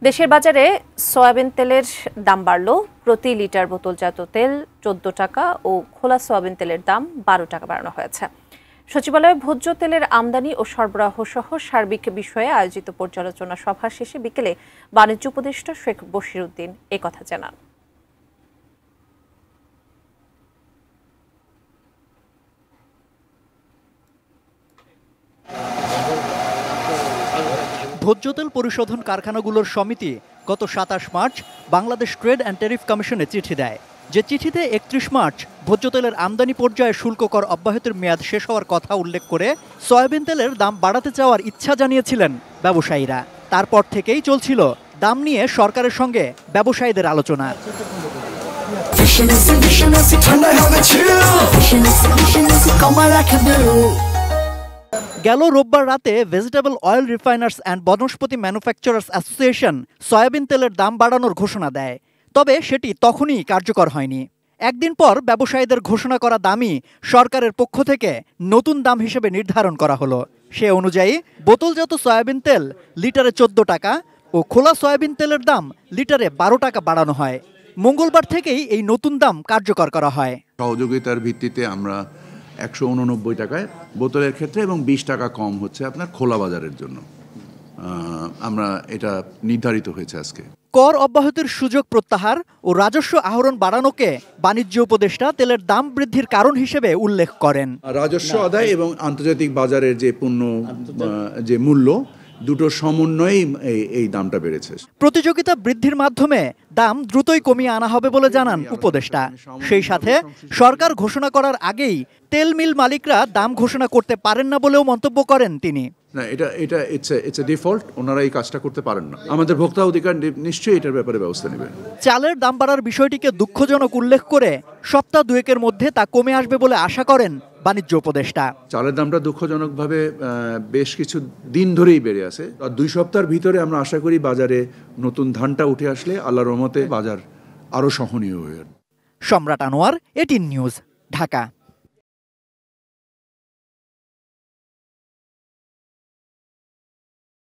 দেশের বাজারে সয়াবিন তেলের দাম বাড়ল। প্রতি লিটার বোতলজাত তেল 14 টাকা ও খোলা সয়াবিন তেলের দাম 12 টাকা বাড়ানো হয়েছে। সচিবালয়ে ভোজ্য তেলের আমদানি ও সরবরাহ সহ সার্বিক বিষয়ে আয়োজিত পর্যালোচনা সভা শেষে বিকেলে বাণিজ্য উপদেষ্টা শেখ বশির উদ্দিন একথা জানান। ভোজ্য তেল পরিশোধন কারখানাগুলোর সমিতি গত 27 March Bangladesh trade and tariff কমিশনে চিঠি দেয়। যে চিঠিতে 31 মার্চ ভোজ্য তেলের আমদানি পর্যায়ে শুল্ক কর অব্যাহতির মেয়াদ শেষ হওয়ার কথা উল্লেখ করে সয়াবিন তেলের দাম বাড়াতে চাওয়ার ইচ্ছা জানিয়েছিলেন ব্যবসায়ীরা। তারপর থেকেই চলছিল দাম নিয়ে সরকারের সঙ্গে ব্যবসায়ীদের আলোচনা। গেল রোববার রাতে vegetable oil refiners and Vanaspati manufacturers association soybean তেলের দাম বাড়ানোর ঘোষণা দেয়, তবে সেটি তখনই কার্যকর হয়নি। একদিন পর ব্যবসায়ীদের ঘোষণা করা দামই সরকারের পক্ষ থেকে নতুন দাম হিসেবে নির্ধারণ করা হলো। সে অনুযায়ী বোতলজাত সয়াবিন তেল লিটারে 14 টাকা ও খোলা সয়াবিন তেলের দাম লিটারে 12 টাকা বাড়ানো হয়। মঙ্গলবার থেকেই এই নতুন দাম কার্যকর করা হয়। সহযোগিতার ভিত্তিতে আমরা 189 টাকায় বোতলের ক্ষেত্রে এবং 20 টাকা কম হচ্ছে আপনার খোলা বাজারের জন্য। আমরা এটা নির্ধারিত হয়েছে আজকে। কর অব্যাহতির সুযোগ প্রত্যাহার ও রাজস্ব আহরণ বাড়ানোকে বাণিজ্য উপদেষ্টা তেলের দাম বৃদ্ধির কারণ হিসেবে উল্লেখ করেন। রাজস্ব আদায় এবং আন্তর্জাতিক বাজারের যে পণ্য যে মূল্য দুটো সমন্বয়েই এই দামটা বেড়েছে। প্রতিযোগিতা বৃদ্ধির মাধ্যমে দাম দ্রুতই কমিয়ে আনা হবে বলে জানান উপদেষ্টা। সেই সাথে সরকার ঘোষণা করার আগেই তেল মিল মালিকরা দাম ঘোষণা করতে পারেন না বলেও মন্তব্য করেন তিনি। না, এটা ইটস এ ডিফল্ট, ওনারা এই কাজটা করতে পারেন না। আমাদের ভোক্তা অধিকার নিশ্চয়ই এটার ব্যাপারে ব্যবস্থা নেবে। চালের দাম বাড়ার বিষয়টিকে দুঃখজনক উল্লেখ করে সপ্তাহ দুয়েকের মধ্যে তা কমে আসবে বলে আশা করেন বাণিজ্য উপদেষ্টা। চালের দামটা দুঃখজনকভাবে বেশ কিছু দিন ধরেই বেড়ে আছে। 2 সপ্তাহের ভিতরে আমরা আশা করি বাজারে নতুন ধানটা উঠে আসলে আল্লাহর রহমতে বাজার আরো সহনীয় হয়ে। সম্রাট আনোয়ার, এটিএন নিউজ, ঢাকা।